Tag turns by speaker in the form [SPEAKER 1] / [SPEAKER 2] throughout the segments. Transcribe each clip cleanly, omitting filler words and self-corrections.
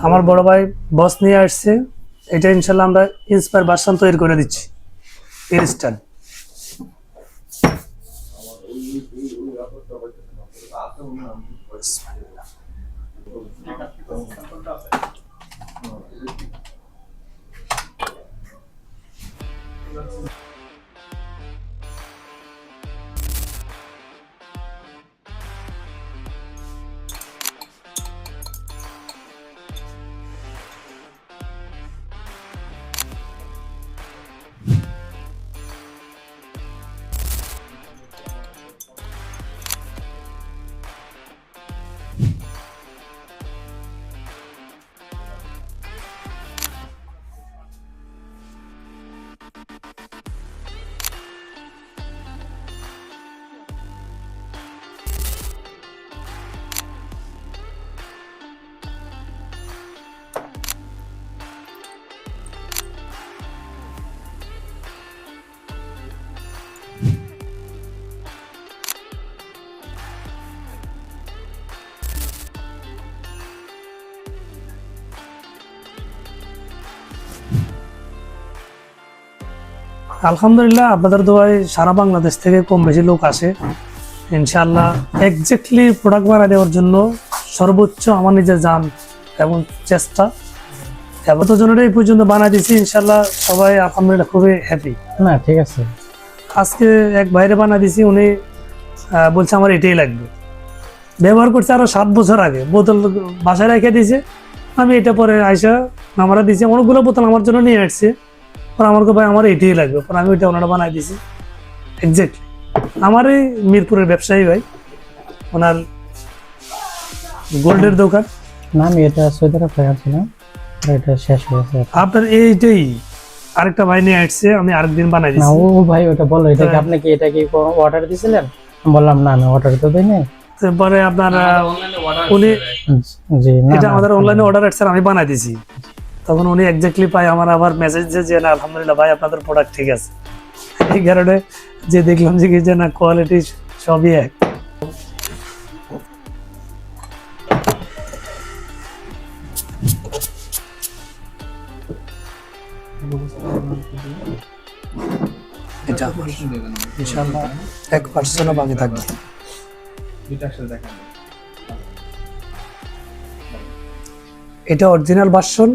[SPEAKER 1] আমার বড় ভাই বস নিয়ে আসছে, এটা ইনশাল্লাহ আমরা ইন্সপায়ার ভার্সন তৈরি করে দিচ্ছি ইনস্ট্যান্ট। আলহামদুলিল্লাহ, আপনাদের দোয়ায় সারা বাংলাদেশ থেকে কম বেশি লোক আসে। ইনশাআল্লাহ এক্স্যাক্টলি প্রোডাক্ট বানিয়ে দেওয়ার জন্য সর্বোচ্চ আমার নিজের জান এবং চেষ্টা এতজনের এই পর্যন্ত বানিয়ে দিয়েছি। ইনশাআল্লাহ সবাই আলহামদুলিল্লাহ খুবই হ্যাপি।
[SPEAKER 2] না ঠিক আছে,
[SPEAKER 1] আজকে এক বাইরে বানিয়ে দিয়েছি, উনি বলছে আমার এটাই লাগবে। ব্যবহার করছে আরো 7 বছর আগে, বোতল বাসায় রেখে দিয়েছে। আমি এটা পরে আইসা আমরা দিয়েছি, অনেকগুলো বোতল আমার জন্য নিয়ে আসছে। পর আমার ভাই আমার এটাই লাগবে, পর আমি ওইটা ওনারা বানাই দিয়েছি এক্স্যাক্টলি। আমার এই মিরপুরের ব্যবসায়ী ভাই, ওনার গোল্ডের দোকান।
[SPEAKER 2] না আমি এটা সৌদি আরব থেকে আনছিলাম, এটা শেষ হয়েছে।
[SPEAKER 1] আপনার এইটাই আরেকটা ভাই নিয়ে আসছে, আমি আরেকদিন বানাই
[SPEAKER 2] না
[SPEAKER 1] দিয়েছি।
[SPEAKER 2] ও ভাই ওটা বলো, এটা কি আপনি কি এটা কি অর্ডার দিয়েছিলেন? বললাম না আমি অর্ডার তো দেই নাই।
[SPEAKER 1] তারপরে আপনার উনি
[SPEAKER 2] জি না
[SPEAKER 1] এটা আমাদের অনলাইনে অর্ডার আসছে, আমি বানাই দিয়েছি। তখন উনি এক্স্যাক্টলি পাই আমার আবার মেসেজ যে না আলহামদুলিল্লাহ ভাই আপনাদের প্রোডাক্ট ঠিক আছে। এই কারণে যে দেখলাম যে না কোয়ালিটি সবই এক। এটা আমার ইনশাআল্লাহ 1% বাকি থাকবে। এটা অরিজিনাল ভার্সন,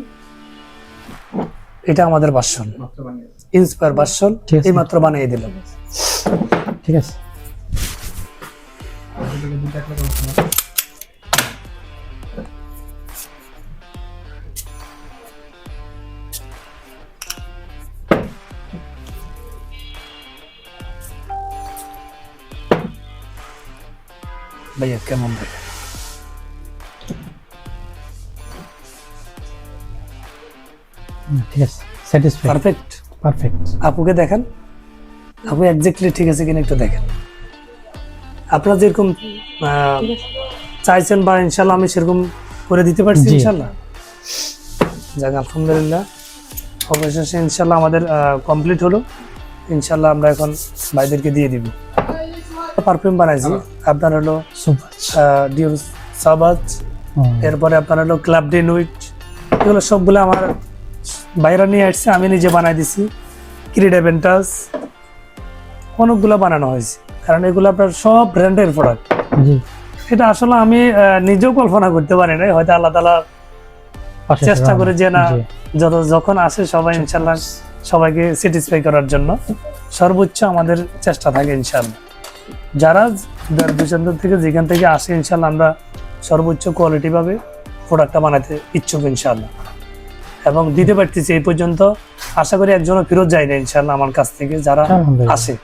[SPEAKER 1] এটা আমাদের ভার্সন ইন্সপায়ার ভার্সন, এই মাত্র বানিয়ে দিলাম।
[SPEAKER 2] ঠিক আছে
[SPEAKER 1] ভাইয়া কেমন ভাই?
[SPEAKER 2] ঠিক আছে, স্যাটিসফাইড,
[SPEAKER 1] পারফেক্ট
[SPEAKER 2] পারফেক্ট।
[SPEAKER 1] আপুকে দেখেন, আপু এক্স্যাক্টলি ঠিক আছে কিনা একটু দেখেন। আপনারা যেরকম চাইছেন বা ইনশাল্লাহ আমি সেরকম করে দিতে পারছি ইনশাল্লাহ। যাক আলহামদুলিল্লাহ, অবশেষে ইনশাল্লাহ আমাদের কমপ্লিট হলো। ইনশাল্লাহ আমরা এখন ভাইদেরকে দিয়ে দিব। পারফিউম বানাইছি আপনার হলো ডিওর সাবাজ, এরপরে আপনার হলো ক্লাব ডে নুইট, এগুলো সবগুলো আমার বাইরে নিয়ে আসছে, আমি নিজে বানাই দিছি। ক্রিড অ্যাভেন্টাস অনেকগুলো বানানো হয়েছে, কারণ এগুলো আপনার সব ব্র্যান্ডের প্রোডাক্ট। এটা আসলে আমি নিজেও কল্পনা করতে পারি না, হয়তো আল্লাহ তাআলা চেষ্টা করে যে না যখন আসে সবাই ইনশাল্লাহ সবাইকে স্যাটিসফাই করার জন্য সর্বোচ্চ আমাদের চেষ্টা থাকে ইনশাল্লাহ। যারা দেশ থেকে যেখান থেকে আসে ইনশাল্লাহ আমরা সর্বোচ্চ কোয়ালিটি ভাবে প্রোডাক্টটা বানাতে ইচ্ছুক ইনশাল্লাহ, এবং দিতে পারতেছি। এই পর্যন্ত আশা করি একজনও ফেরত যায় না ইনশাল্লাহ আমার কাছ থেকে যারা আসে।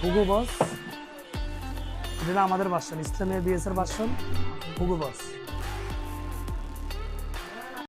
[SPEAKER 1] হুগো বস, এটা আমাদের ভার্সন, ইসলামিয়া বিএস এর ভার্সন হুগো বস।